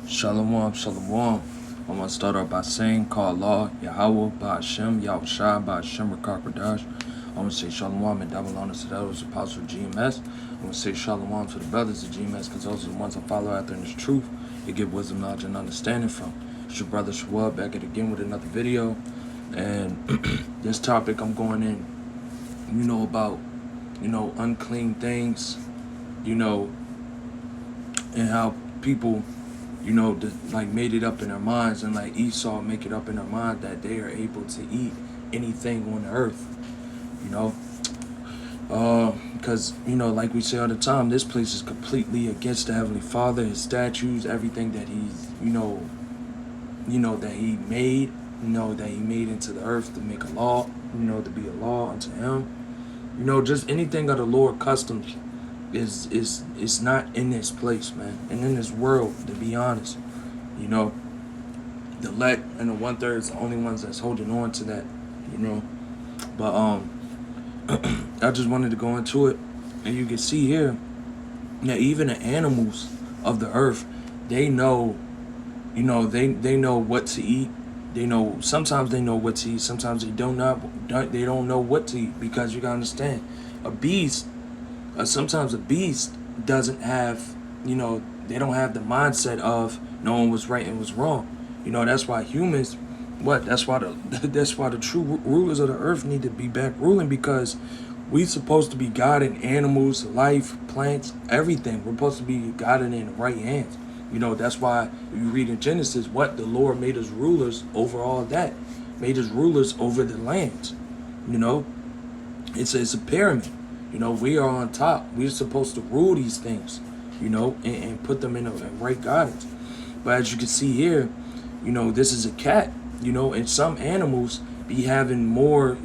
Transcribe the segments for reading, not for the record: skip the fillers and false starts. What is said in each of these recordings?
Shalom, shalom. I'm going to start off by saying, call Allah, Yahweh, Ba'ashem, Yahushua, Ba'ashem, Rakakwadash. I'm going to say shalom and double honor to those apostles of GMS. I'm going to say shalom to the brothers of GMS because those are the ones I follow after in this truth. They get wisdom, knowledge, and understanding from. It's your brother Shawab back at again with another video. And this topic I'm going in, about, unclean things, and how people made it up in their minds, and like Esau make it up in their mind that they are able to eat anything on earth, because like we say all the time, this place is completely against the Heavenly Father, His statutes, everything that He's that He made, that He made into the earth to make a law, to be a law unto Him, just anything of the Lord customs is not in this place, man, and in this world, to be honest. The elect and the 1/3 is the only ones that's holding on to that, but I just wanted to go into it, and you can see here that even the animals of the earth, they know, they know what to eat. Sometimes they know what to eat, sometimes they don't know what to eat, because you gotta understand, a beast, sometimes a beast doesn't have, they don't have the mindset of knowing what's right and what's wrong. That's why humans, that's why the true rulers of the earth need to be back ruling, because we supposed to be guiding animals, life, plants, everything. We're supposed to be guiding in the right hands. That's why you read in Genesis, the Lord made us rulers over all that, made us rulers over the lands. It's a pyramid. We are on top. We're supposed to rule these things, and put them in the right guidance. But as you can see here, this is a cat, and some animals be having more,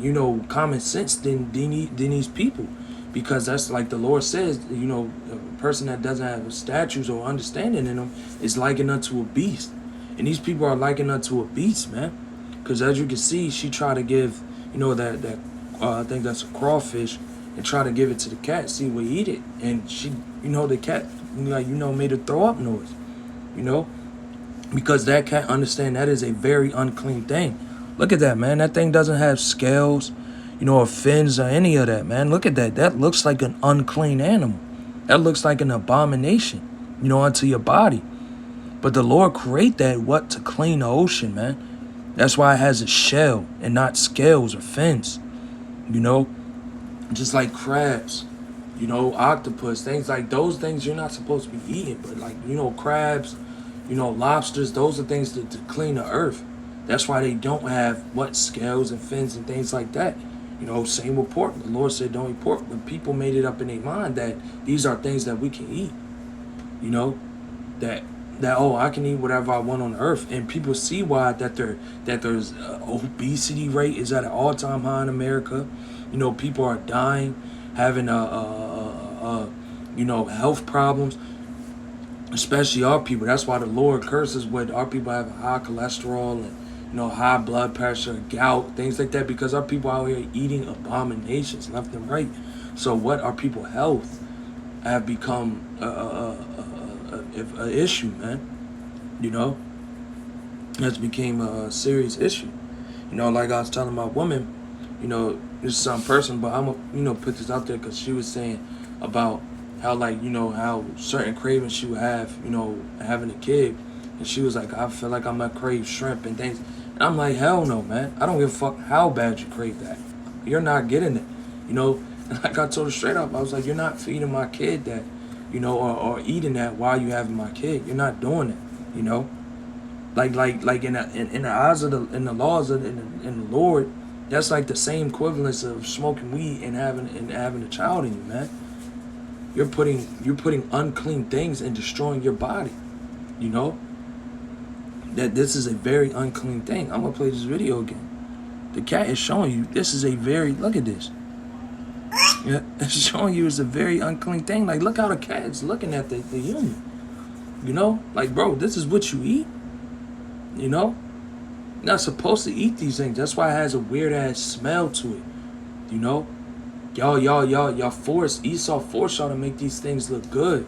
common sense than these people. Because that's like the Lord says, a person that doesn't have statutes or understanding in them is likened unto a beast. And these people are likened unto a beast, man. Because as you can see, she tried to give, that I think that's a crawfish, and try to give it to the cat, see what eat it. And she, the cat, made her throw up noise, because that cat understand that is a very unclean thing. Look at that, man. That thing doesn't have scales, or fins or any of that, man. Look at that. That looks like an unclean animal. That looks like an abomination, unto your body. But the Lord create that, to clean the ocean, man. That's why it has a shell and not scales or fins, just like crabs, octopus, things like those things you're not supposed to be eating. But like, crabs, lobsters, those are things to clean the earth. That's why they don't have scales and fins and things like that. Same with pork. The Lord said don't eat pork, but people made it up in their mind that these are things that we can eat. That I can eat whatever I want on earth, and people see why there's obesity rate is at an all-time high in America. People are dying, having health problems, especially our people. That's why the Lord curses with our people having high cholesterol and high blood pressure, gout, things like that, because our people out here eating abominations left and right. So our people health have become an issue, man. That's became a serious issue. Like I was telling my woman, this is some person, but I'm gonna put this out there, because she was saying about how how certain cravings she would have, having a kid, and she was like, I feel like I'm gonna crave shrimp and things. And I'm like, hell no, man. I don't give a fuck how bad you crave that. You're not getting it. And like I told her straight up, I was like, you're not feeding my kid that, or eating that while you having my kid. You're not doing it, Like in the eyes of in the laws of in the Lord, that's like the same equivalence of smoking weed and having a child in you, man. You're putting unclean things and destroying your body, that this is a very unclean thing. I'm gonna play this video again. The cat is showing you this is a very, look at this. Yeah, it's showing you it's a very unclean thing. Like, look how the cat is looking at the human. Like, bro, this is what you eat. You're not supposed to eat these things. That's why it has a weird ass smell to it. Y'all forced Esau forced y'all to make these things look good.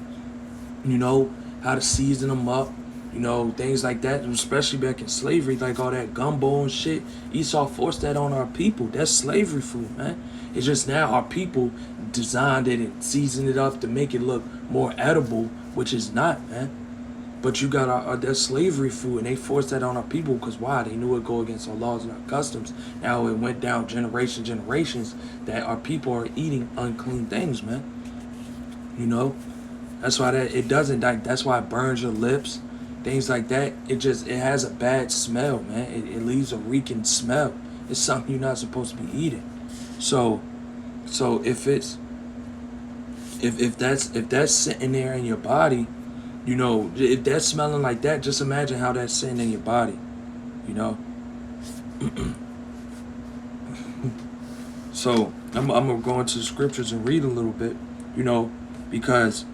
How to season them up, You know, things like that, especially back in slavery, like all that gumbo and shit. Esau forced that on our people. That's slavery food, man. It's just now our people designed it and seasoned it up to make it look more edible, which is not, man. But you got that slavery food, and they forced that on our people because why? They knew it go against our laws and our customs. Now it went down generations that our people are eating unclean things, man. You know, that's why that it doesn't like. That's why it burns your lips, things like that. It has a bad smell, man. It leaves a reeking smell. It's something you're not supposed to be eating. So if that's sitting there in your body, you know, if that's smelling like that, just imagine how that's sitting in your body, you know. So I'm gonna go into the scriptures and read a little bit, you know, because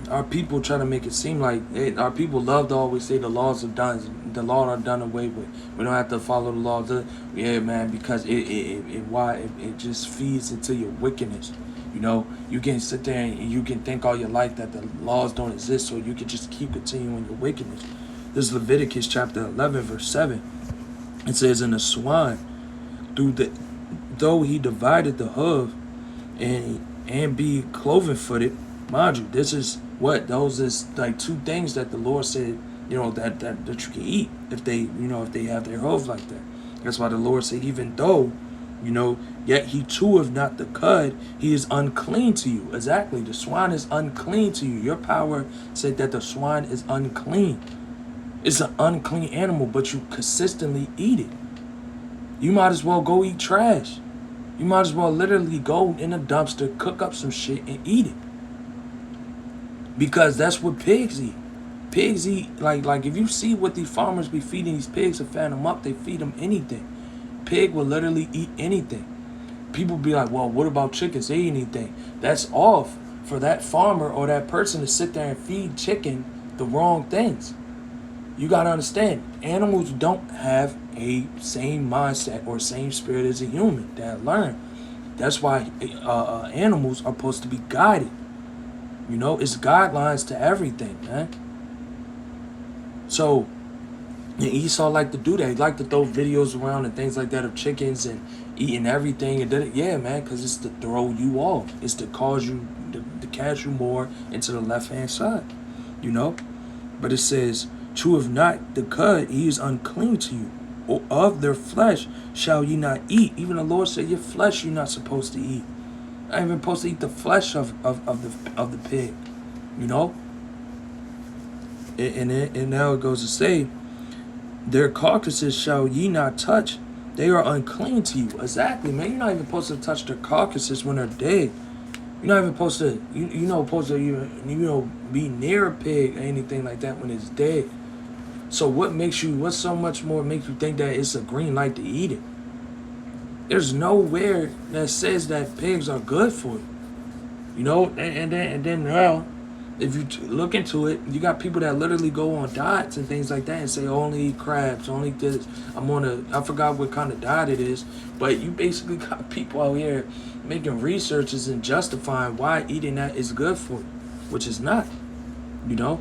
our people try to make it seem like our people love to always say the law are done away with. We don't have to follow the laws. Yeah, man, because it just feeds into your wickedness. You know, you can sit there and you can think all your life that the laws don't exist, so you can just keep continuing your wickedness. This is Leviticus chapter 11, verse 7. It says, "And the swine, though he divided the hoof and be cloven footed." Mind you, this is what those is like two things that the Lord said, you know, that you can eat if they, you know, if they have their hooves like that. That's why the Lord said, even though, you know, yet he cheweth not the cud, he is unclean to you. Exactly, the swine is unclean to you. Your power said that the swine is unclean. It's an unclean animal, but you consistently eat it. You might as well go eat trash. You might as well literally go in a dumpster, cook up some shit, and eat it. Because that's what pigs eat. Pigs eat, like if you see what these farmers be feeding these pigs to fatten them up, they feed them anything. Pig will literally eat anything. People be like, well, what about chickens? They eat anything. That's off for that farmer or that person to sit there and feed chicken the wrong things. You got to understand, animals don't have a same mindset or same spirit as a human that learn. That's why animals are supposed to be guided. You know, it's guidelines to everything, man. So, and Esau like to do that. He like to throw videos around and things like that of chickens and eating everything. And yeah, man, because it's to throw you off. It's to cause you, to cast you more into the left-hand side, you know. But it says, cheweth not the cud, he is unclean to you. Or of their flesh shall ye not eat. Even the Lord said, your flesh you're not supposed to eat. Not even supposed to eat the flesh of the pig, you know. And now it goes to say, their carcasses shall ye not touch. They are unclean to you. Exactly, man. You're not even supposed to touch their carcasses when they're dead. You're not even supposed to, be near a pig or anything like that when it's dead. So what's so much more makes you think that it's a green light to eat it? There's nowhere that says that pigs are good for you. You know, and then well, if you look into it, you got people that literally go on diets and things like that and say only eat crabs, only this. I forgot what kind of diet it is, but you basically got people out here making researches and justifying why eating that is good for you, which is not, you know.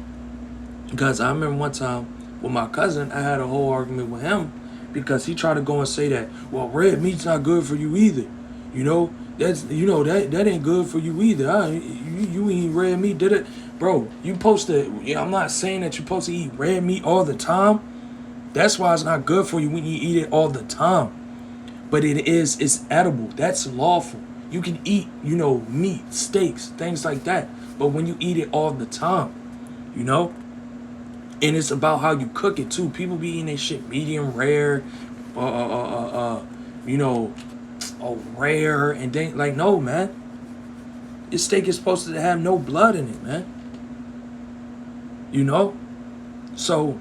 Because I remember one time with my cousin, I had a whole argument with him because he tried to go and say that, well, red meat's not good for you either, you know. That ain't good for you either. You eat red meat, did it? Bro, you supposed to, I'm not saying that you're supposed to eat red meat all the time. That's why it's not good for you when you eat it all the time. But it's edible. That's lawful. You can eat, meat, steaks, things like that. But when you eat it all the time, you know? And it's about how you cook it too. People be eating their shit medium rare, rare, and then like, no, man. This steak is supposed to have no blood in it, man. You know? So,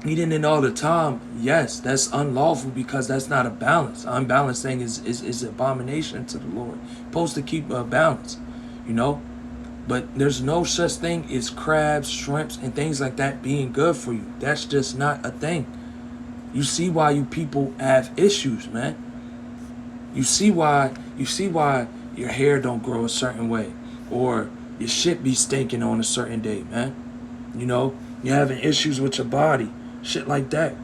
eating it all the time, yes, that's unlawful because that's not a balance. Unbalanced thing is abomination to the Lord. Supposed to keep a balance, you know? But there's no such thing as crabs, shrimps, and things like that being good for you. That's just not a thing. You see why you people have issues, man. You see why your hair don't grow a certain way, or your shit be stinking on a certain day, man. You know, You're having issues with your body. Shit like that.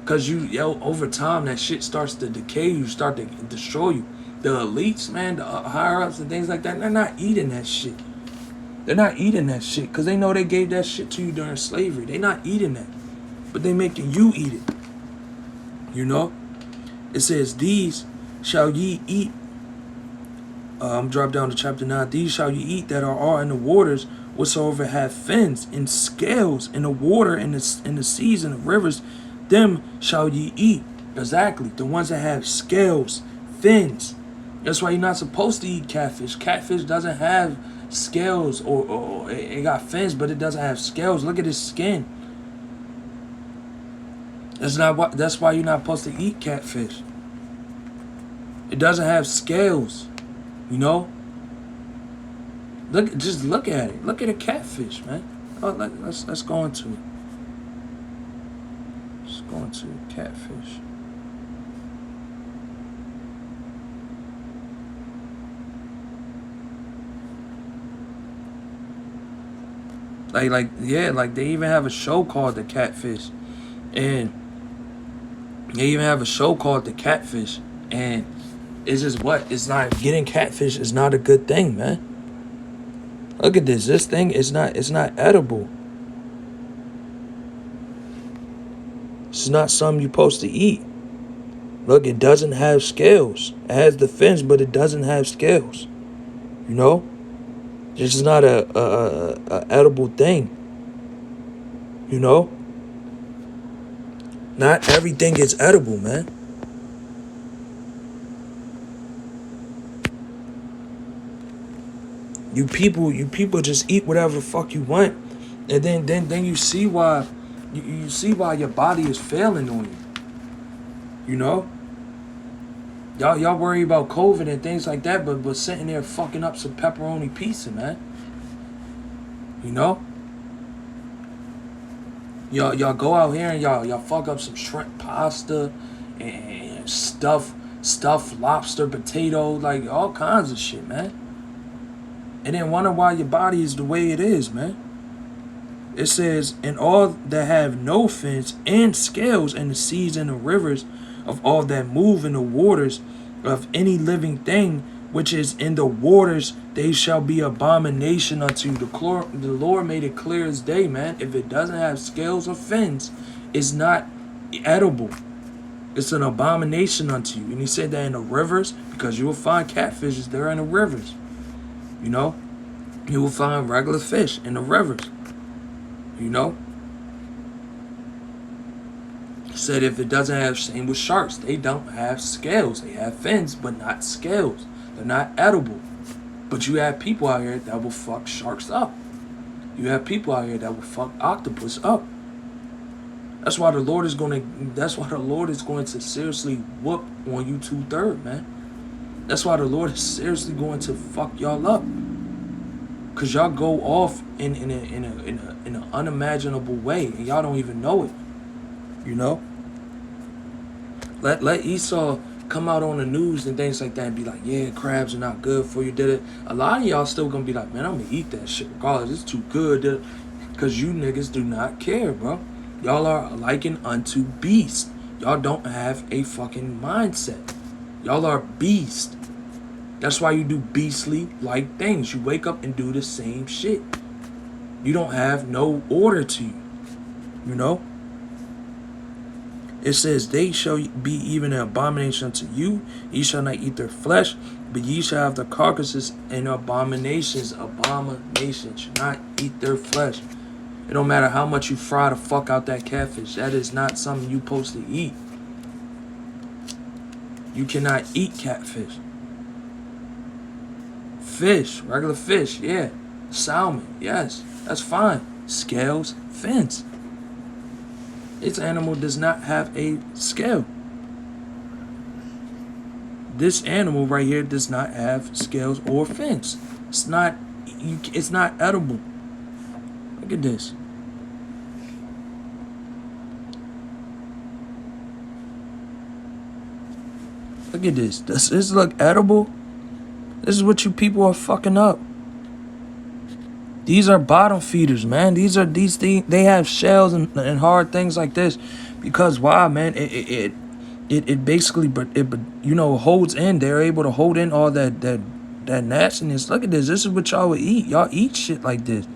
Because over time, that shit starts to decay you, start to destroy you. The elites, man, the higher ups and things like that, they're not eating that shit. They're not eating that shit because they know they gave that shit to you during slavery. They're not eating that. But they making you eat it. You know? It says, these shall ye eat. I'm drop down to chapter 9. These shall ye eat that are in the waters, whatsoever have fins and scales in the water, in the seas and the rivers, them shall ye eat. Exactly. The ones that have scales, fins. That's why you're not supposed to eat catfish. Catfish doesn't have scales, or it got fins, but it doesn't have scales. Look at its skin. That's why you're not supposed to eat catfish. It doesn't have scales. You know? Just look at it. Look at a catfish, man. Oh, let's go into it. Let's go into catfish. Like they even have a show called The Catfish, and they even have a show called The Catfish, and it's just it's not getting catfish is not a good thing, man. Look at this. This thing is not edible. It's not something you're supposed to eat. Look, it doesn't have scales. It has the fins, but it doesn't have scales. You know? This is not a edible thing. You know? Not everything is edible, man. You people just eat whatever the fuck you want, and then you see why you see why your body is failing on you. You know, y'all worry about COVID and things like that, but sitting there fucking up some pepperoni pizza, man. You know, y'all go out here and y'all fuck up some shrimp pasta and stuffed lobster, potato, like all kinds of shit, man. And then wonder why your body is the way it is, man. It says, and all that have no fins and scales in the seas and the rivers, of all that move in the waters, of any living thing which is in the waters, they shall be abomination unto you. The Lord made it clear as day, man. If it doesn't have scales or fins, it's not edible. It's an abomination unto you. And he said that in the rivers, because you will find catfishes there in the rivers. You know, you will find regular fish in the rivers. You know, said if it doesn't have, same with sharks, they don't have scales. They have fins, but not scales. They're not edible. But you have people out here that will fuck sharks up. You have people out here that will fuck octopus up. That's why the Lord is going to seriously whoop on you 2/3, man. That's why the Lord is seriously going to fuck y'all up. Cause y'all go off in an unimaginable way, and y'all don't even know it. You know. Let Esau come out on the news and things like that and be like, yeah, crabs are not good for you. Did it? A lot of y'all still gonna be like, man, I'm gonna eat that shit regardless. It's too good. Cause you niggas do not care, bro. Y'all are likened unto beasts. Y'all don't have a fucking mindset. Y'all are beasts. That's why you do beastly like things. You wake up and do the same shit. You don't have no order to you. You know? It says, they shall be even an abomination unto you. Ye shall not eat their flesh, but ye shall have the carcasses and abominations. Abominations. You not eat their flesh. It don't matter how much you fry the fuck out that catfish. That is not something you supposed to eat. You cannot eat catfish. Fish, regular fish, yeah. Salmon, yes, that's fine. Scales, fins. This animal does not have a scale. This animal right here does not have scales or fins. It's not edible. Look at this. Look at this. Does this look edible? This is what you people are fucking up. These are bottom feeders, man. These things. They have shells and hard things like this, because why, man? It basically, holds in. They're able to hold in all that nastiness. Look at this. This is what y'all would eat. Y'all eat shit like this.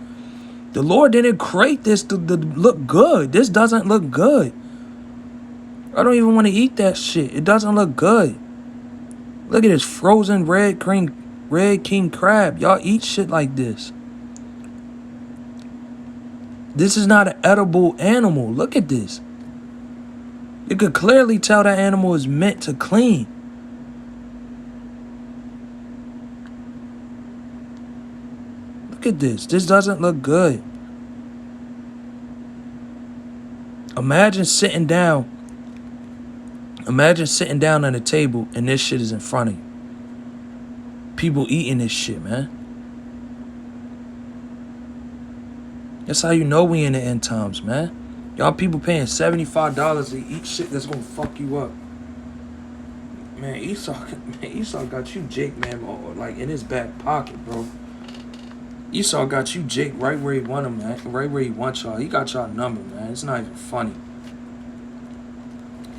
The Lord didn't create this to look good. This doesn't look good. I don't even want to eat that shit. It doesn't look good. Look at this frozen red king crab. Y'all eat shit like this. This is not an edible animal. Look at this. You could clearly tell that animal is meant to clean. Look at this. This doesn't look good. Imagine sitting down at a table and this shit is in front of you. People eating this shit, man. That's how you know we in the end times, man. Y'all people paying $75 to eat shit that's gonna fuck you up. Man, Esau got you Jake, man, like in his back pocket, bro. Esau got you Jake right where he want him, man. Right where he wants y'all. He got y'all number, man. It's not even funny.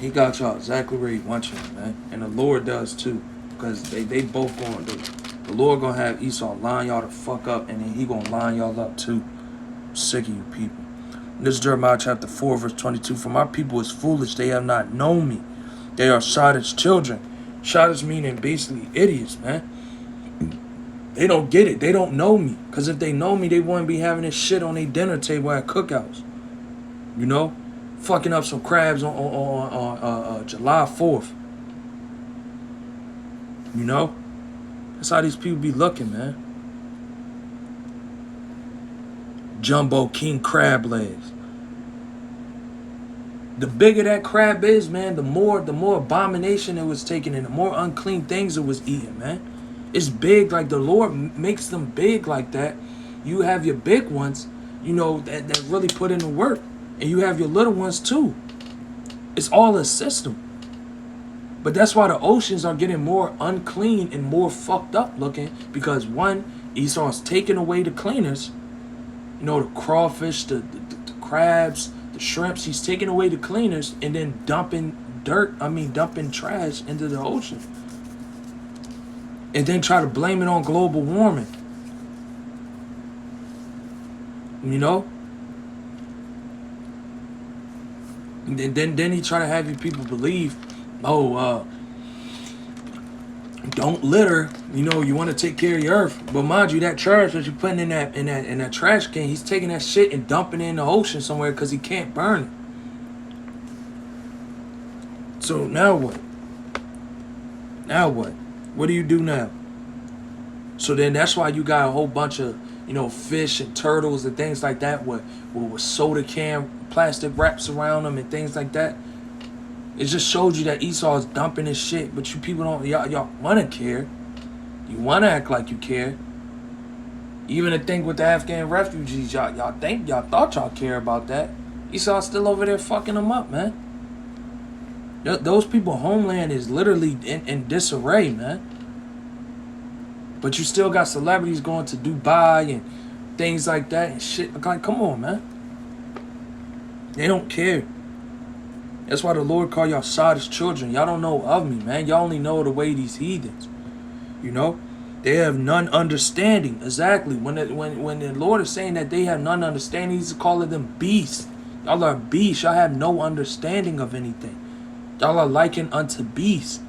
He got y'all exactly where he wants y'all, man. And the Lord does too. Because they both going to. The Lord gonna have Esau line y'all the fuck up, and then he gonna line y'all up too. I'm sick of you people. This is Jeremiah chapter 4, verse 22. For my people is foolish, they have not known me. They are Soddom's children. Soddom's meaning basically idiots, man. They don't get it. They don't know me. Because if they know me, they wouldn't be having this shit on their dinner table at cookouts. You know? Fucking up some crabs on July 4th. You know? That's how these people be looking, man. Jumbo king crab legs. The bigger that crab is, man, the more abomination it was taking and the more unclean things it was eating, man. It's big, like the Lord makes them big like that. You have your big ones, that really put in the work. And you have your little ones too. It's all a system. But that's why the oceans are getting more unclean and more fucked up looking. Because one, Esau's taking away the cleaners. The crawfish, the crabs, the shrimps. He's taking away the cleaners and then dumping trash into the ocean. And then try to blame it on global warming. And then he try to have you people believe, don't litter. You want to take care of your earth. But mind you, that trash that you're putting in that trash can, he's taking that shit and dumping it in the ocean somewhere because he can't burn it. So now what? What do you do now? So then that's why you got a whole bunch of, fish and turtles and things like that with soda can plastic wraps around them and things like that. It just shows you that Esau is dumping his shit, but you people don't, y'all want to care. You want to act like you care. Even the thing with the Afghan refugees, y'all thought y'all care about that. Esau's still over there fucking them up, man. Those people's homeland is literally in disarray, man. But you still got celebrities going to Dubai and things like that and shit. Like, come on, man. They don't care. That's why the Lord called y'all Soddom's children. Y'all don't know of me, man. Y'all only know the way these heathens. They have none understanding. Exactly. When the Lord is saying that they have none understanding, he's calling them beasts. Y'all are beasts. Y'all have no understanding of anything. Y'all are likened unto beasts.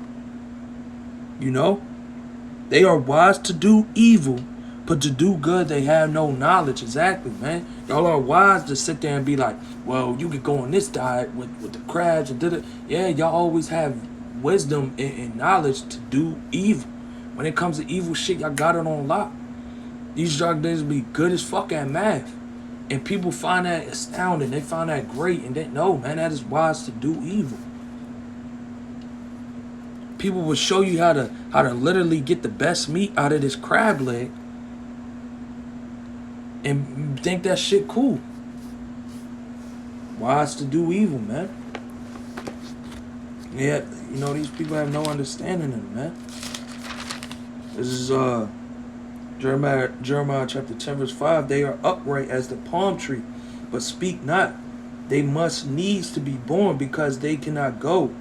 They are wise to do evil, but to do good they have no knowledge. Exactly, man. Y'all are wise to sit there and be like, well, you could go on this diet with the crabs and did it. Yeah, y'all always have wisdom and knowledge to do evil. When it comes to evil shit, y'all got it on lock. These drug dealers be good as fuck at math. And people find that astounding. They find that great. And they know, man, that is wise to do evil. People will show you how to literally get the best meat out of this crab leg and think that shit cool. Wise to do evil, man. Yeah, these people have no understanding of it, man. This is Jeremiah chapter 10 verse 5, they are upright as the palm tree, but speak not. They must needs to be born because they cannot go,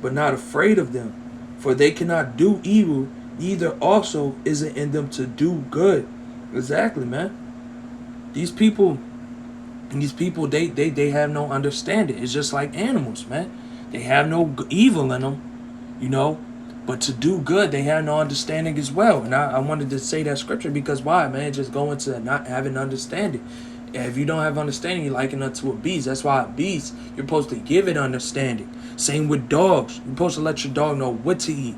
but not afraid of them. For they cannot do evil, neither also is it in them to do good. Exactly, man. These people, they have no understanding. It's just like animals, man. They have no evil in them, you know. But to do good, they have no understanding as well. And I wanted to say that scripture because why, man? Just go into not having understanding. If you don't have understanding, you liken unto a beast. That's why a beast, you're supposed to give it understanding. Same with dogs. You're supposed to let your dog know what to eat.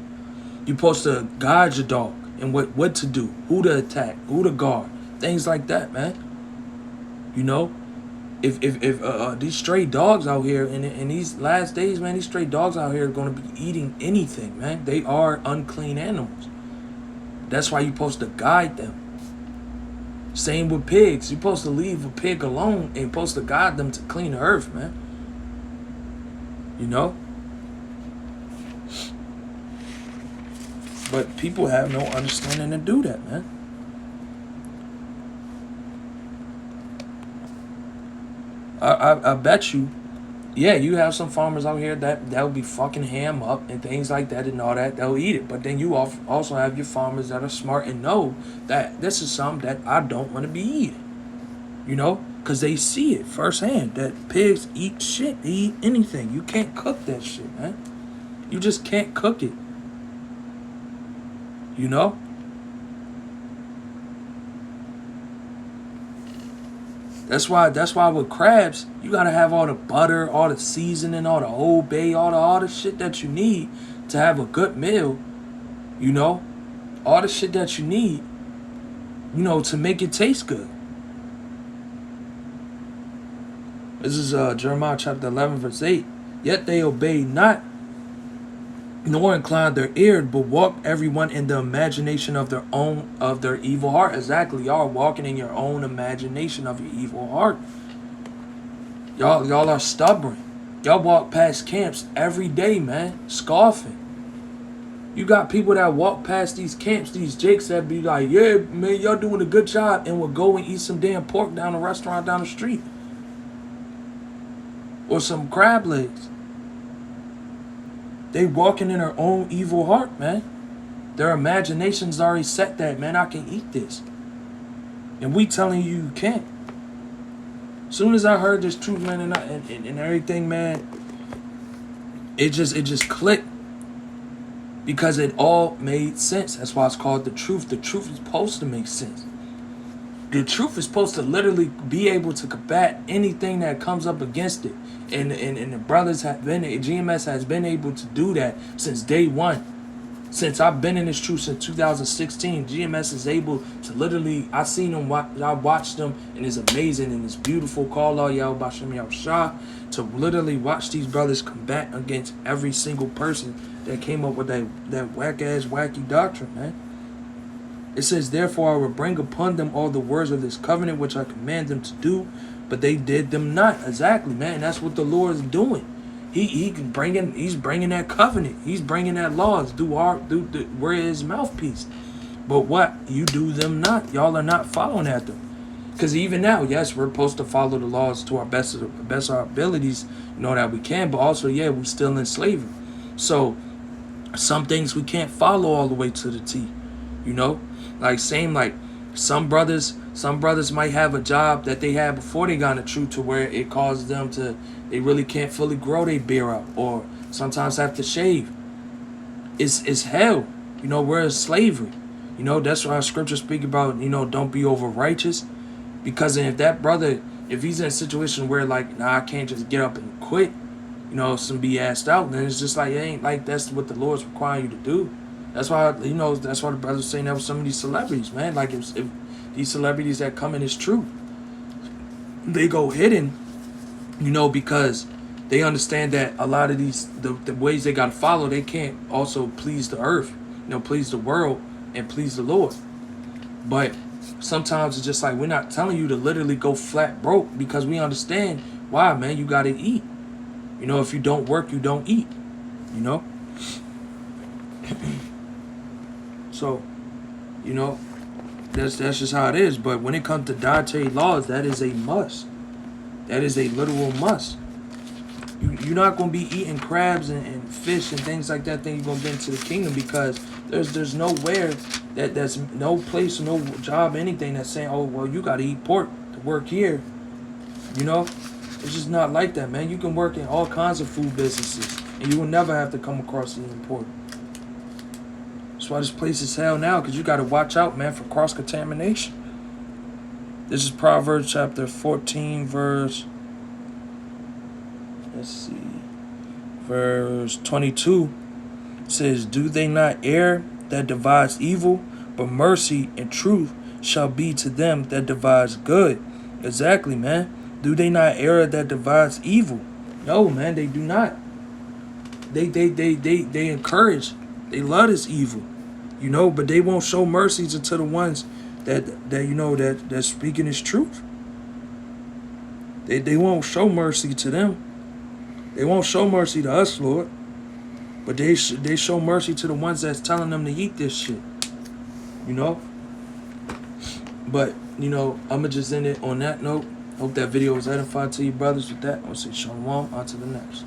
You're supposed to guide your dog and what to do, who to attack, who to guard, things like that, man. You know, if these stray dogs out here in these last days, man, these stray dogs out here are going to be eating anything, man. They are unclean animals. That's why you're supposed to guide them. Same with pigs. You're supposed to leave a pig alone and you're supposed to guide them to clean the earth, man. You know? But people have no understanding to do that, man. I bet you, yeah, you have some farmers out here that'll be fucking ham up and things like that and all that. They'll eat it. But then you also have your farmers that are smart and know that this is something that I don't want to be eating. You know? Because they see it firsthand that pigs eat shit. They eat anything. You can't cook that shit, man. You just can't cook it. You know? That's why with crabs, you gotta have all the butter, all the seasoning, all the Old Bay, all the shit that you need to have a good meal, you know? All the shit that you need, you know, to make it taste good. This is Jeremiah chapter 11 verse 8. Yet they obey not, nor incline their ear, but walk everyone in the imagination of their evil heart. Exactly, y'all are walking in your own imagination of your evil heart. Y'all are stubborn. Y'all walk past camps every day, man, scoffing. You got people that walk past these camps, these jakes that be like, yeah, man, y'all doing a good job, and will go and eat some damn pork down a restaurant down the street. Or some crab legs. They walking in their own evil heart, man. Their imagination's already set that, man, I can eat this. And we telling you can't. Soon as I heard this truth, man, and everything, man, it just clicked. Because it all made sense. That's why it's called the truth. The truth is supposed to make sense. The truth is supposed to literally be able to combat anything that comes up against it. And the brothers have been, GMS has been able to do that since day one. Since I've been in this truth since 2016, GMS is able to literally, I seen them, I watched them, and it's amazing, and it's beautiful. Call all y'all Bashem Yahweh Shah to literally watch these brothers combat against every single person that came up with that whack-ass, wacky doctrine, man. It says, therefore I will bring upon them all the words of this covenant which I command them to do, but they did them not. Exactly, man. That's what the Lord is doing. He's bringing that covenant. He's bringing that laws. We're his mouthpiece. But what? You do them not. Y'all are not following after them. Because even now, yes, we're supposed to follow the laws to our best of our abilities, you know, that we can. But also, yeah, we're still in slavery. So some things we can't follow all the way to the T. You know? Like some brothers might have a job that they had before they got in the truth to where it causes them to, they really can't fully grow their beard out, or sometimes have to shave. It's hell. You know, we're in slavery. You know, that's why our scriptures speak about, you know, don't be over righteous. Because if that brother, if he's in a situation where like, nah, I can't just get up and quit, you know, some be asked out, then it's just like, it ain't like that's what the Lord's requiring you to do. That's why, you know, that's why the brothers saying that with some of these celebrities, man. Like if these celebrities that come in is true, they go hidden, you know, because they understand that a lot of these, the ways they got to follow, they can't also please the earth, you know, please the world and please the Lord. But sometimes it's just like, we're not telling you to literally go flat broke, because we understand why, man. You got to eat. You know, if you don't work, you don't eat, you know. So, you know, That's just how it is. But when it comes to dietary laws, that is a must. That is a literal must. You're not gonna be eating crabs and fish and things like that. Then you're gonna get into the kingdom, because there's nowhere that's no place, no job, anything that's saying, oh well, you gotta eat pork to work here. You know, it's just not like that, man. You can work in all kinds of food businesses, and you will never have to come across eating pork. That's why this place is hell now, because you got to watch out, man, for cross-contamination. This is Proverbs chapter 14, verse, let's see, verse 22. It says, do they not err that devise evil, but mercy and truth shall be to them that devise good. Exactly, man. Do they not err that devise evil? No, man, they do not. They encourage, they love this evil, you know, but they won't show mercy to the ones that you know that's speaking his truth. They won't show mercy to them. They won't show mercy to us, Lord. But they show mercy to the ones that's telling them to eat this shit. You know? But, you know, I'ma just end it on that note. Hope that video was edified to you, brothers. With that, I'll say shalom. On to the next.